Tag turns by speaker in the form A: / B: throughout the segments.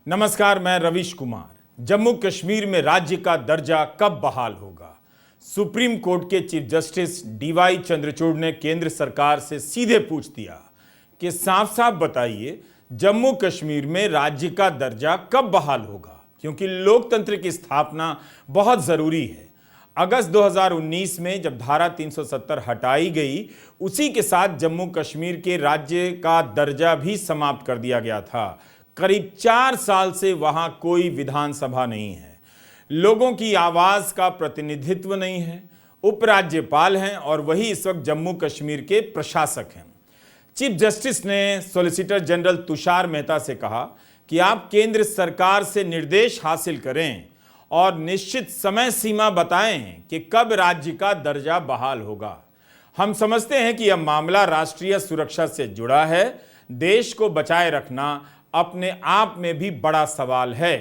A: नमस्कार, मैं रवीश कुमार। जम्मू कश्मीर में राज्य का दर्जा कब बहाल होगा? सुप्रीम कोर्ट के चीफ जस्टिस डीवाई चंद्रचूड़ ने केंद्र सरकार से सीधे पूछ दिया कि साफ साफ बताइए, जम्मू कश्मीर में राज्य का दर्जा कब बहाल होगा, क्योंकि लोकतंत्र की स्थापना बहुत जरूरी है। अगस्त 2019 में जब धारा 370 हटाई गई, उसी के साथ जम्मू कश्मीर के राज्य का दर्जा भी समाप्त कर दिया गया था। करीब 4 साल से वहां कोई विधानसभा नहीं है, लोगों की आवाज का प्रतिनिधित्व नहीं है, उपराज्यपाल हैं और वही इस वक्त जम्मू कश्मीर के प्रशासक हैं। चीफ जस्टिस ने सॉलिसिटर जनरल तुषार मेहता से कहा कि आप केंद्र सरकार से निर्देश हासिल करें और निश्चित समय सीमा बताएं कि कब राज्य का दर्जा बहाल होगा। हम समझते हैं कि यह मामला राष्ट्रीय सुरक्षा से जुड़ा है। देश को बचाए रखना अपने आप में भी बड़ा सवाल है।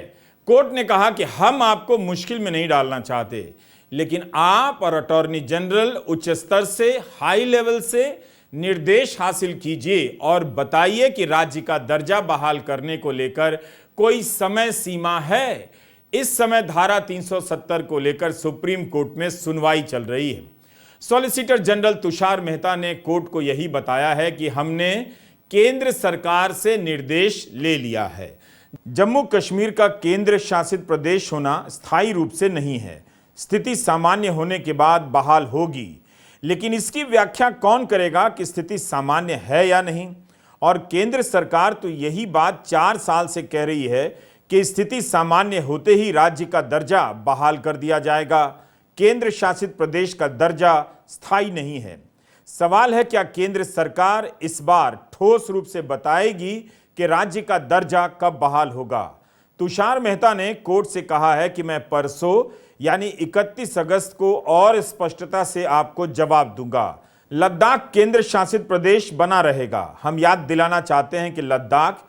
A: कोर्ट ने कहा कि हम आपको मुश्किल में नहीं डालना चाहते, लेकिन आप और अटॉर्नी जनरल उच्च स्तर से, हाई लेवल से निर्देश हासिल कीजिए और बताइए कि राज्य का दर्जा बहाल करने को लेकर कोई समय सीमा है। इस समय धारा 370 को लेकर सुप्रीम कोर्ट में सुनवाई चल रही है। सॉलिसिटर जनरल तुषार मेहता ने कोर्ट को यही बताया है कि हमने केंद्र सरकार से निर्देश ले लिया है। जम्मू कश्मीर का केंद्र शासित प्रदेश होना स्थायी रूप से नहीं है, स्थिति सामान्य होने के बाद बहाल होगी, लेकिन इसकी व्याख्या कौन करेगा कि स्थिति सामान्य है या नहीं? और केंद्र सरकार तो यही बात 4 साल से कह रही है कि स्थिति सामान्य होते ही राज्य का दर्जा बहाल कर दिया जाएगा। केंद्र शासित प्रदेश का दर्जा स्थायी नहीं है। सवाल है, क्या केंद्र सरकार इस बार ठोस रूप से बताएगी कि राज्य का दर्जा कब बहाल होगा? तुषार मेहता ने कोर्ट से कहा है कि मैं परसों यानी 31 अगस्त को और स्पष्टता से आपको जवाब दूंगा। लद्दाख केंद्र शासित प्रदेश बना रहेगा। हम याद दिलाना चाहते हैं कि लद्दाख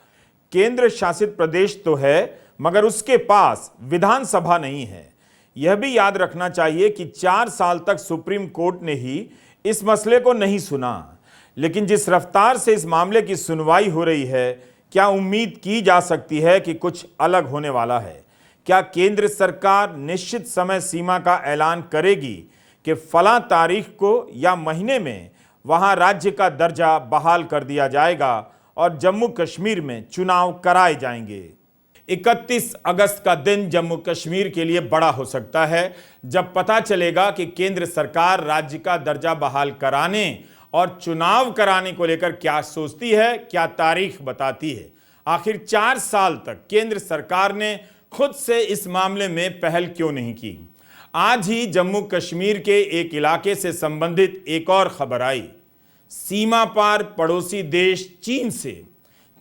A: केंद्र शासित प्रदेश तो है, मगर उसके पास विधानसभा नहीं है। यह भी याद रखना चाहिए कि 4 साल तक सुप्रीम कोर्ट ने ही इस मसले को नहीं सुना, लेकिन जिस रफ्तार से इस मामले की सुनवाई हो रही है, क्या उम्मीद की जा सकती है कि कुछ अलग होने वाला है? क्या केंद्र सरकार निश्चित समय सीमा का ऐलान करेगी कि फला तारीख को या महीने में वहां राज्य का दर्जा बहाल कर दिया जाएगा और जम्मू कश्मीर में चुनाव कराए जाएंगे? 31 अगस्त का दिन जम्मू कश्मीर के लिए बड़ा हो सकता है, जब पता चलेगा कि केंद्र सरकार राज्य का दर्जा बहाल कराने और चुनाव कराने को लेकर क्या सोचती है, क्या तारीख बताती है। आखिर 4 साल तक केंद्र सरकार ने खुद से इस मामले में पहल क्यों नहीं की? आज ही जम्मू कश्मीर के एक इलाके से संबंधित एक और खबर आई। सीमा पार पड़ोसी देश चीन से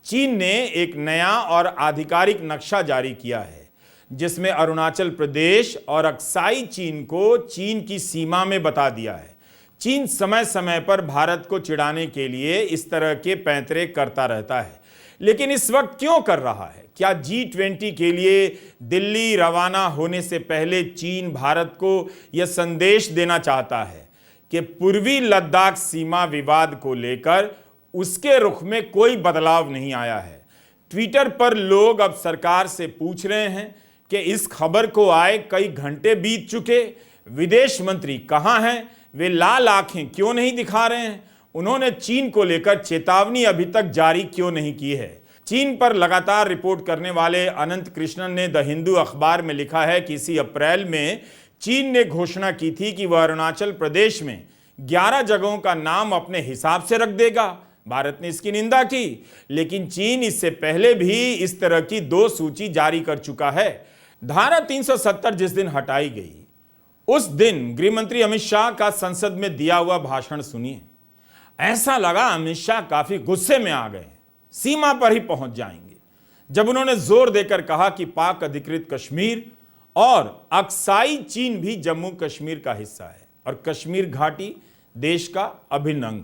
A: चीन ने एक नया और आधिकारिक नक्शा जारी किया है, जिसमें अरुणाचल प्रदेश और अक्साई चीन को चीन की सीमा में बता दिया है। चीन समय समय पर भारत को चिढ़ाने के लिए इस तरह के पैंतरे करता रहता है, लेकिन इस वक्त क्यों कर रहा है? क्या G20 के लिए दिल्ली रवाना होने से पहले चीन भारत को यह संदेश देना चाहता है कि पूर्वी लद्दाख सीमा विवाद को लेकर उसके रुख में कोई बदलाव नहीं आया है? ट्विटर पर लोग अब सरकार से पूछ रहे हैं कि इस खबर को आए कई घंटे बीत चुके, विदेश मंत्री कहां हैं? वे लाल आंखें क्यों नहीं दिखा रहे हैं? उन्होंने चीन को लेकर चेतावनी अभी तक जारी क्यों नहीं की है? चीन पर लगातार रिपोर्ट करने वाले अनंत कृष्णन ने द हिंदू अखबार में लिखा है कि इसी अप्रैल में चीन ने घोषणा की थी कि वह अरुणाचल प्रदेश में 11 जगहों का नाम अपने हिसाब से रख देगा। भारत ने इसकी निंदा की, लेकिन चीन इससे पहले भी इस तरह की 2 सूची जारी कर चुका है। धारा 370 जिस दिन हटाई गई, उस दिन गृहमंत्री अमित शाह का संसद में दिया हुआ भाषण सुनिए। ऐसा लगा अमित शाह काफी गुस्से में आ गए, सीमा पर ही पहुंच जाएंगे, जब उन्होंने जोर देकर कहा कि पाक अधिकृत कश्मीर और अक्साई चीन भी जम्मू कश्मीर का हिस्सा है और कश्मीर घाटी देश का अभिन्न अंग।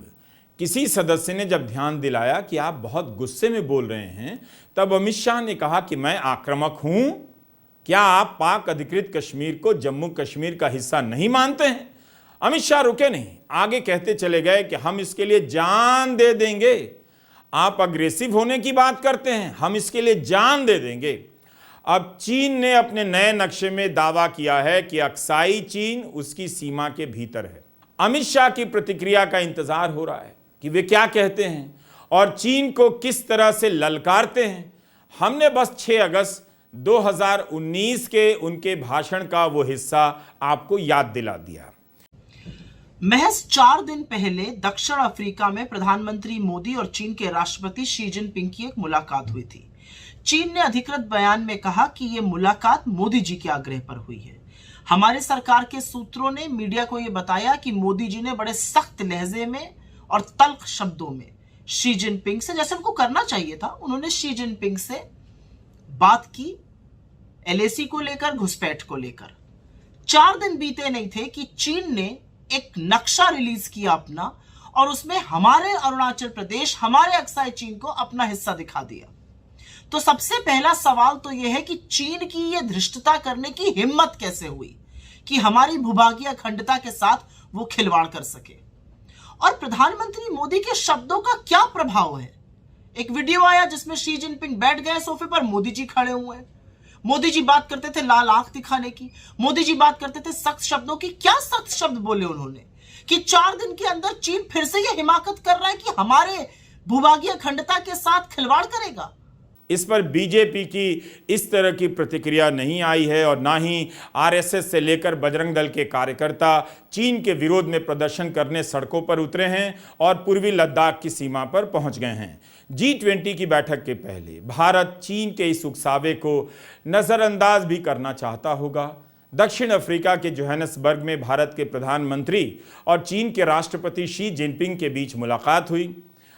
A: किसी सदस्य ने जब ध्यान दिलाया कि आप बहुत गुस्से में बोल रहे हैं, तब अमित शाह ने कहा कि मैं आक्रामक हूं? क्या आप पाक अधिकृत कश्मीर को जम्मू कश्मीर का हिस्सा नहीं मानते हैं? अमित शाह रुके नहीं, आगे कहते चले गए कि हम इसके लिए जान दे देंगे। आप अग्रेसिव होने की बात करते हैं, हम इसके लिए जान दे देंगे। अब चीन ने अपने नए नक्शे में दावा किया है कि अक्साई चीन उसकी सीमा के भीतर है। अमित शाह की प्रतिक्रिया का इंतजार हो रहा है कि वे क्या कहते हैं और चीन को किस तरह से ललकारते हैं। हमने बस 6 अगस्त 2019 के उनके भाषण का वो हिस्सा आपको याद दिला दिया।
B: महज 4 दिन पहले दक्षिण अफ्रीका में प्रधानमंत्री मोदी और चीन के राष्ट्रपति शी जिनपिंग की एक मुलाकात हुई थी। चीन ने अधिकृत बयान में कहा कि यह मुलाकात मोदी जी के आग्रह पर हुई है। हमारे सरकार के सूत्रों ने मीडिया को यह बताया कि मोदी जी ने बड़े सख्त लहजे में और तल्ख शब्दों में शी जिनपिंग से, जैसे उनको करना चाहिए था, उन्होंने शी जिनपिंग से बात की एलएसी को लेकर, घुसपैठ को लेकर। 4 दिन बीते नहीं थे कि चीन ने एक नक्शा रिलीज किया अपना, और उसमें हमारे अरुणाचल प्रदेश, हमारे अक्साई चीन को अपना हिस्सा दिखा दिया। तो सबसे पहला सवाल तो यह है कि चीन की यह धृष्टता करने की हिम्मत कैसे हुई कि हमारी भूभागीय अखंडता के साथ वो खिलवाड़ कर सके। और प्रधानमंत्री मोदी के शब्दों का क्या प्रभाव है। एक वीडियो आया जिसमें शी जिनपिंग बैठ गए सोफे पर, मोदी जी खड़े हुए हैं। मोदी जी बात करते थे लाल आंख दिखाने की, मोदी जी बात करते थे सख्त शब्दों की। क्या सख्त शब्द बोले उन्होंने कि 4 दिन के अंदर चीन फिर से यह हिमाकत कर रहा है कि हमारे भूभागीय अखंडता के साथ खिलवाड़ करेगा।
A: इस पर बीजेपी की इस तरह की प्रतिक्रिया नहीं आई है और ना ही आरएसएस से लेकर बजरंग दल के कार्यकर्ता चीन के विरोध में प्रदर्शन करने सड़कों पर उतरे हैं और पूर्वी लद्दाख की सीमा पर पहुंच गए हैं। G20 की बैठक के पहले भारत चीन के इस उकसावे को नज़रअंदाज भी करना चाहता होगा। दक्षिण अफ्रीका के जोहानिसबर्ग में भारत के प्रधानमंत्री और चीन के राष्ट्रपति शी जिनपिंग के बीच मुलाकात हुई।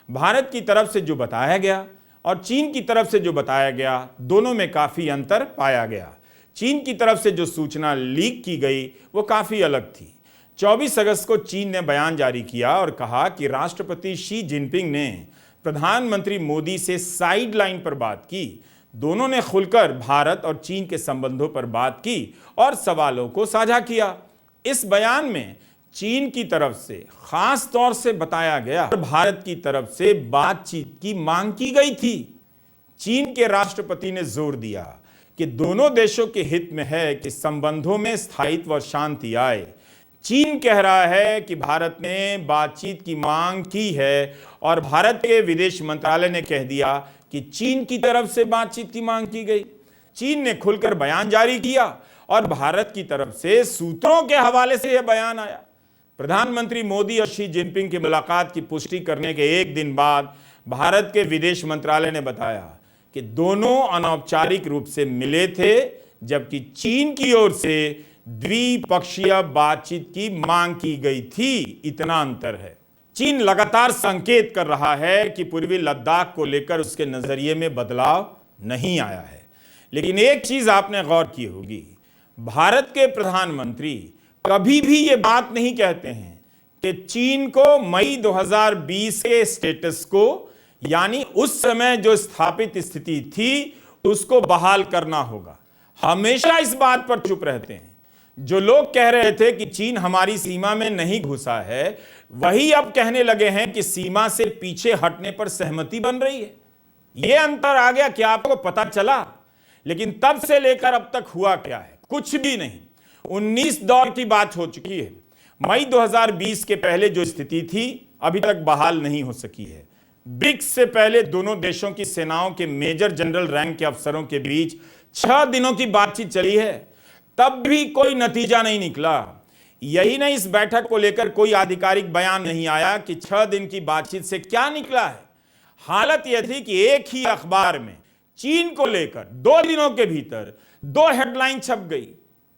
A: भारत की तरफ से जो बताया गया और चीन की तरफ से जो बताया गया, दोनों में काफ़ी अंतर पाया गया। चीन की तरफ से जो सूचना लीक की गई वो काफ़ी अलग थी। 24 अगस्त को चीन ने बयान जारी किया और कहा कि राष्ट्रपति शी जिनपिंग ने प्रधानमंत्री मोदी से साइड लाइन पर बात की। दोनों ने खुलकर भारत और चीन के संबंधों पर बात की और सवालों को साझा किया। इस बयान में चीन की तरफ से खास तौर से बताया गया और भारत की तरफ से बातचीत की मांग की गई थी। चीन के राष्ट्रपति ने जोर दिया कि दोनों देशों के हित में है कि संबंधों में स्थायित्व और शांति आए। चीन कह रहा है कि भारत ने बातचीत की मांग की है और भारत के विदेश मंत्रालय ने कह दिया कि चीन की तरफ से बातचीत की मांग की गई। चीन ने खुलकर बयान जारी किया और भारत की तरफ से सूत्रों के हवाले से यह बयान आया। प्रधानमंत्री मोदी और शी जिनपिंग की मुलाकात की पुष्टि करने के एक दिन बाद भारत के विदेश मंत्रालय ने बताया कि दोनों अनौपचारिक रूप से मिले थे, जबकि चीन की ओर से द्विपक्षीय बातचीत की मांग की गई थी। इतना अंतर है। चीन लगातार संकेत कर रहा है कि पूर्वी लद्दाख को लेकर उसके नजरिए में बदलाव नहीं आया है। लेकिन एक चीज आपने गौर की होगी, भारत के प्रधानमंत्री कभी भी ये बात नहीं कहते हैं कि चीन को मई 2020 के स्टेटस को, यानी उस समय जो स्थापित स्थिति थी, उसको बहाल करना होगा। हमेशा इस बात पर चुप रहते हैं। जो लोग कह रहे थे कि चीन हमारी सीमा में नहीं घुसा है, वही अब कहने लगे हैं कि सीमा से पीछे हटने पर सहमति बन रही है। यह अंतर आ गया, क्या आपको पता चला? लेकिन तब से लेकर अब तक हुआ क्या है? कुछ भी नहीं। 19 दौर की बात हो चुकी है। मई 2020 के पहले जो स्थिति थी अभी तक बहाल नहीं हो सकी है। ब्रिक्स से पहले दोनों देशों की सेनाओं के मेजर जनरल रैंक के अफसरों के बीच 6 दिनों की बातचीत चली है, तब भी कोई नतीजा नहीं निकला। यही नहीं, इस बैठक को लेकर कोई आधिकारिक बयान नहीं आया कि 6 दिन की बातचीत से क्या निकला है। हालत यह थी कि एक ही अखबार में चीन को लेकर 2 दिनों के भीतर 2 हेडलाइन छप गई।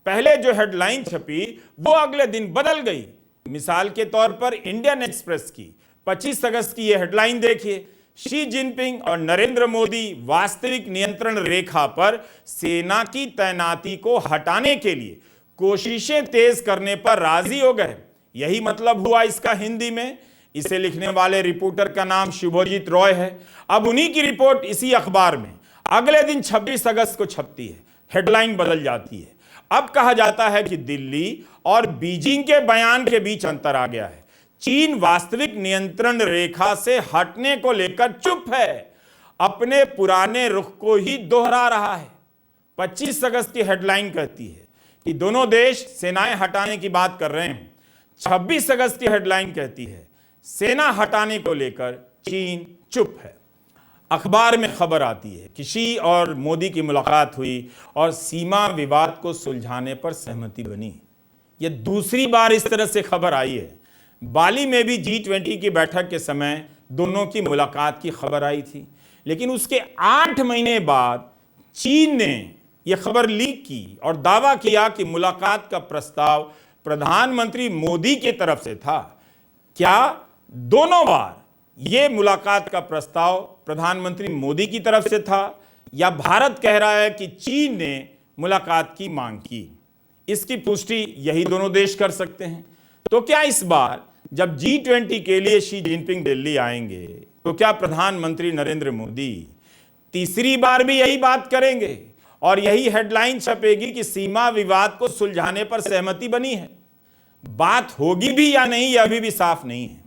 A: पहले जो हेडलाइन छपी वो अगले दिन बदल गई। मिसाल के तौर पर इंडियन एक्सप्रेस की 25 अगस्त की यह हेडलाइन देखिए, शी जिनपिंग और नरेंद्र मोदी वास्तविक नियंत्रण रेखा पर सेना की तैनाती को हटाने के लिए कोशिशें तेज करने पर राजी हो गए। यही मतलब हुआ इसका हिंदी में। इसे लिखने वाले रिपोर्टर का नाम शुभजीत रॉय है। अब उन्हीं की रिपोर्ट इसी अखबार में अगले दिन 26 अगस्त को छपती है। हेडलाइन बदल जाती है। अब कहा जाता है कि दिल्ली और बीजिंग के बयान के बीच अंतर आ गया है। चीन वास्तविक नियंत्रण रेखा से हटने को लेकर चुप है, अपने पुराने रुख को ही दोहरा रहा है। 25 अगस्त की हेडलाइन कहती है कि दोनों देश सेनाएं हटाने की बात कर रहे हैं। 26 अगस्त की हेडलाइन कहती है सेना हटाने को लेकर चीन चुप है। अखबार में खबर आती है कि शी और मोदी की मुलाकात हुई और सीमा विवाद को सुलझाने पर सहमति बनी। यह दूसरी बार इस तरह से खबर आई है। बाली में भी G20 की बैठक के समय दोनों की मुलाकात की खबर आई थी, लेकिन उसके 8 महीने बाद चीन ने यह खबर लीक की और दावा किया कि मुलाकात का प्रस्ताव प्रधानमंत्री मोदी की तरफ से था। क्या दोनों बार यह मुलाकात का प्रस्ताव प्रधानमंत्री मोदी की तरफ से था या भारत कह रहा है कि चीन ने मुलाकात की मांग की? इसकी पुष्टि यही दोनों देश कर सकते हैं। तो क्या इस बार जब G20 के लिए शी जिनपिंग दिल्ली आएंगे तो क्या प्रधानमंत्री नरेंद्र मोदी तीसरी बार भी यही बात करेंगे और यही हेडलाइन छपेगी कि सीमा विवाद को सुलझाने पर सहमति बनी है? बात होगी भी या नहीं यह अभी भी साफ नहीं है।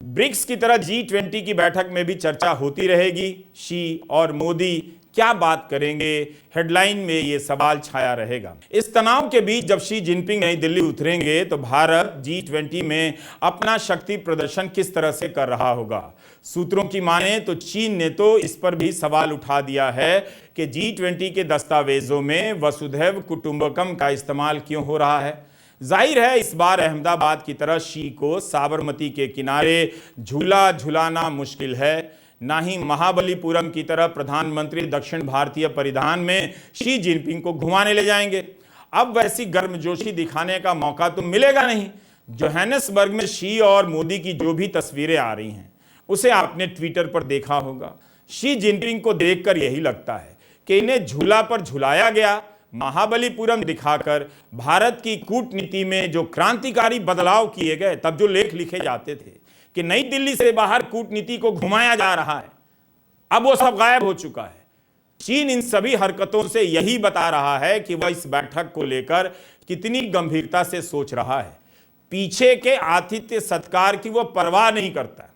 A: ब्रिक्स की तरह G20 की बैठक में भी चर्चा होती रहेगी। शी और मोदी क्या बात करेंगे, हेडलाइन में यह सवाल छाया रहेगा। इस तनाव के बीच जब शी जिनपिंग नई दिल्ली उतरेंगे तो भारत G20 में अपना शक्ति प्रदर्शन किस तरह से कर रहा होगा? सूत्रों की माने तो चीन ने तो इस पर भी सवाल उठा दिया है कि G20 के दस्तावेजों में वसुधैव कुटुंबकम का इस्तेमाल क्यों हो रहा है। जाहिर है इस बार अहमदाबाद की तरह शी को साबरमती के किनारे झूला झुलाना मुश्किल है, ना ही महाबलीपुरम की तरह प्रधानमंत्री दक्षिण भारतीय परिधान में शी जिनपिंग को घुमाने ले जाएंगे। अब वैसी गर्मजोशी दिखाने का मौका तो मिलेगा नहीं। जोहानिसबर्ग में शी और मोदी की जो भी तस्वीरें आ रही हैं उसे आपने ट्विटर पर देखा होगा। शी जिनपिंग को देखकर यही लगता है कि इन्हें झूला पर झुलाया गया। महाबलीपुरम दिखाकर भारत की कूटनीति में जो क्रांतिकारी बदलाव किए गए, तब जो लेख लिखे जाते थे कि नई दिल्ली से बाहर कूटनीति को घुमाया जा रहा है, अब वो सब गायब हो चुका है। चीन इन सभी हरकतों से यही बता रहा है कि वह इस बैठक को लेकर कितनी गंभीरता से सोच रहा है। पीछे के आतिथ्य सत्कार की वो परवाह नहीं करता।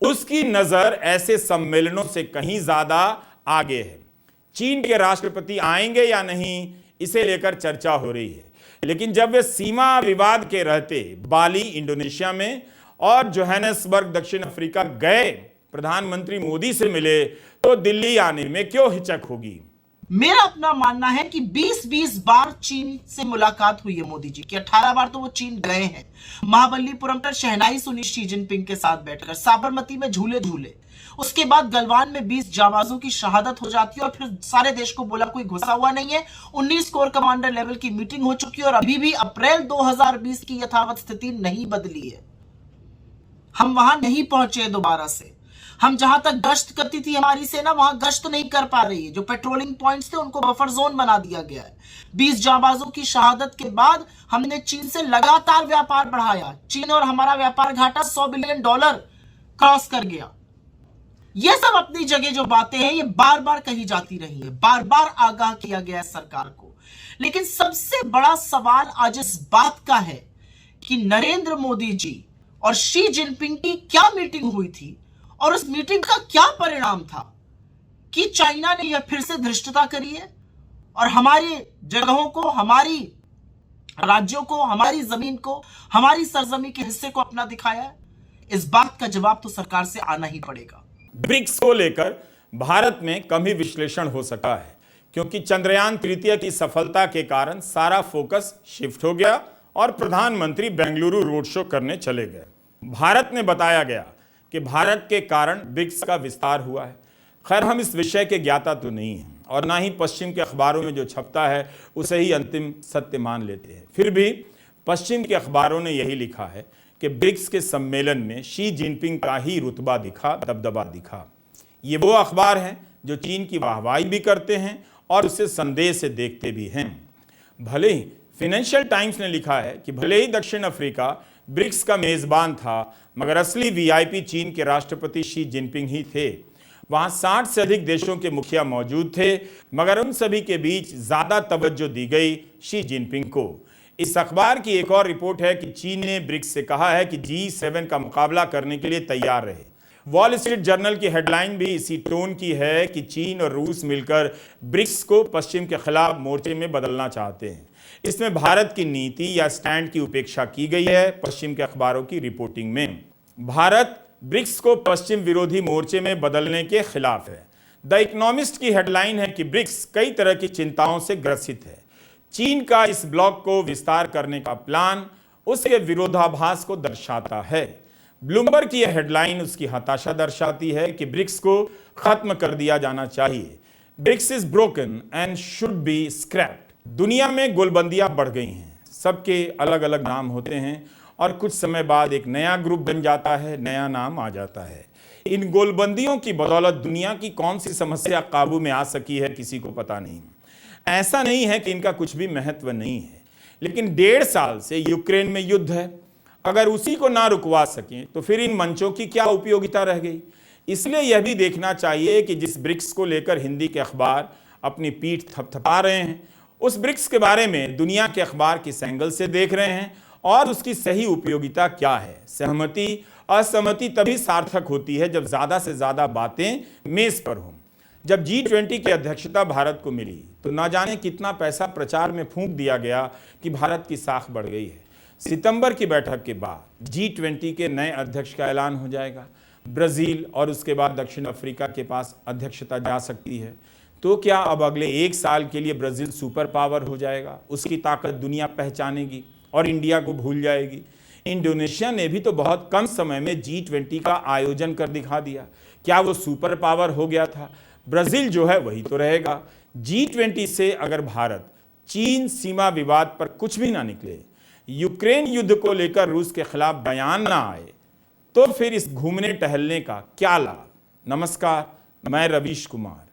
A: उसकी नजर ऐसे सम्मेलनों से कहीं ज्यादा आगे है। चीन के राष्ट्रपति आएंगे या नहीं, इसे लेकर चर्चा हो रही है, लेकिन जब वे सीमा विवाद के रहते बाली इंडोनेशिया में और जोहानिसबर्ग दक्षिण अफ्रीका गए, प्रधानमंत्री मोदी से मिले, तो दिल्ली आने में क्यों हिचक होगी?
B: मेरा अपना मानना है कि 20-20 बार चीन से मुलाकात हुई है मोदी जी की। 18 बार तो वो चीन गए हैं। महाबलीपुरम पर शहनाई सुनी शी जिनपिंग के साथ बैठकर, साबरमती में झूले झूले, उसके बाद गलवान में 20 जाबाजों की शहादत हो जाती है और फिर सारे देश को बोला कोई घुसा हुआ नहीं है। 19 कोर कमांडर लेवल की मीटिंग हो चुकी है और अभी भी अप्रैल 2020 की यथावत स्थिति नहीं बदली है। हम वहां नहीं पहुंचे दोबारा से। हम जहां तक गश्त करती थी हमारी सेना, वहां गश्त नहीं कर पा रही है। जो पेट्रोलिंग पॉइंट्स थे उनको बफर जोन बना दिया गया है। 20 जाबाजों की शहादत के बाद हमने चीन से लगातार व्यापार बढ़ाया। चीन और हमारा व्यापार घाटा $100 बिलियन क्रॉस कर गया। ये सब अपनी जगह जो बातें हैं ये बार बार कही जाती रही है, बार बार आगाह किया गया है सरकार को। लेकिन सबसे बड़ा सवाल आज इस बात का है कि नरेंद्र मोदी जी और शी जिनपिंग की क्या मीटिंग हुई थी और उस मीटिंग का क्या परिणाम था कि चाइना ने यह फिर से धृष्टता करी है और हमारी जगहों को, हमारी राज्यों को, हमारी जमीन को, हमारी सरजमी के हिस्से को अपना दिखाया है। इस बात का जवाब तो सरकार से आना ही पड़ेगा।
A: ब्रिक्स को लेकर भारत में कम ही विश्लेषण हो सका है, क्योंकि चंद्रयान तृतीय की सफलता के कारण सारा फोकस शिफ्ट हो गया और प्रधानमंत्री बेंगलुरु रोड शो करने चले गए। भारत ने बताया गया कि भारत के कारण ब्रिक्स का विस्तार हुआ है। खैर, हम इस विषय के ज्ञाता तो नहीं हैं और ना ही पश्चिम के अखबारों में जो छपता है उसे ही अंतिम सत्य मान लेते हैं। फिर भी पश्चिम के अखबारों ने यही लिखा है कि ब्रिक्स के सम्मेलन में शी जिनपिंग का ही रुतबा दिखा, दबदबा दिखा। ये वो अखबार हैं जो चीन की वाहवाही भी करते हैं और उसे संदेह से देखते भी हैं। भले ही फाइनेंशियल टाइम्स ने लिखा है कि भले ही दक्षिण अफ्रीका ब्रिक्स का मेजबान था, मगर असली वीआईपी चीन के राष्ट्रपति शी जिनपिंग ही थे। वहां 60 से अधिक देशों के मुखिया मौजूद थे, मगर उन सभी के बीच ज्यादा तवज्जो दी गई शी जिनपिंग को। इस अखबार की एक और रिपोर्ट है कि चीन ने ब्रिक्स से कहा है कि G7 का मुकाबला करने के लिए तैयार रहे। वॉल स्ट्रीट जर्नल की हेडलाइन भी इसी टोन की है कि चीन और रूस मिलकर ब्रिक्स को पश्चिम के खिलाफ मोर्चे में बदलना चाहते हैं। इसमें भारत की नीति या स्टैंड की उपेक्षा की गई है। पश्चिम के अखबारों की रिपोर्टिंग में भारत ब्रिक्स को पश्चिम विरोधी मोर्चे में बदलने के खिलाफ है। द इकोनॉमिस्ट की हेडलाइन है कि ब्रिक्स कई तरह की चिंताओं से ग्रसित है। चीन का इस ब्लॉक को विस्तार करने का प्लान उसके विरोधाभास को दर्शाता है। ब्लूमबर्ग की यह हेडलाइन उसकी हताशा दर्शाती है कि ब्रिक्स को खत्म कर दिया जाना चाहिए। BRICS is broken and should be scrapped. दुनिया में गोलबंदियां बढ़ गई हैं, सबके अलग अलग नाम होते हैं और कुछ समय बाद एक नया ग्रुप बन जाता है, नया नाम आ जाता है। इन गोलबंदियों की बदौलत दुनिया की कौन सी समस्या काबू में आ सकी है, किसी को पता नहीं। ऐसा नहीं है कि इनका कुछ भी महत्व नहीं है, लेकिन 1.5 साल से यूक्रेन में युद्ध है। अगर उसी को ना रुकवा सकें तो फिर इन मंचों की क्या उपयोगिता रह गई। इसलिए यह भी देखना चाहिए कि जिस ब्रिक्स को लेकर हिंदी के अखबार अपनी पीठ थपथपा रहे हैं, उस ब्रिक्स के बारे में दुनिया के अखबार किस एंगल से देख रहे हैं और उसकी सही उपयोगिता क्या है। सहमति असहमति तभी सार्थक होती है जब ज्यादा से ज्यादा बातें मेज पर हों। जब G20 की अध्यक्षता भारत को मिली तो न जाने कितना पैसा प्रचार में फूंक दिया गया कि भारत की साख बढ़ गई है। सितंबर की बैठक के बाद G20 के नए अध्यक्ष का ऐलान हो जाएगा। ब्राजील और उसके बाद दक्षिण अफ्रीका के पास अध्यक्षता जा सकती है। तो क्या अब अगले 1 साल के लिए ब्राजील सुपर पावर हो जाएगा? उसकी ताकत दुनिया पहचानेगी और इंडिया को भूल जाएगी। इंडोनेशिया ने भी तो बहुत कम समय में G20 का आयोजन कर दिखा दिया। क्या वो सुपर पावर हो गया था? ब्राजील जो है वही तो रहेगा। G20 से अगर भारत चीन सीमा विवाद पर कुछ भी ना निकले, यूक्रेन युद्ध को लेकर रूस के खिलाफ बयान ना आए, तो फिर इस घूमने टहलने का क्या लाभ। नमस्कार, मैं रवीश कुमार।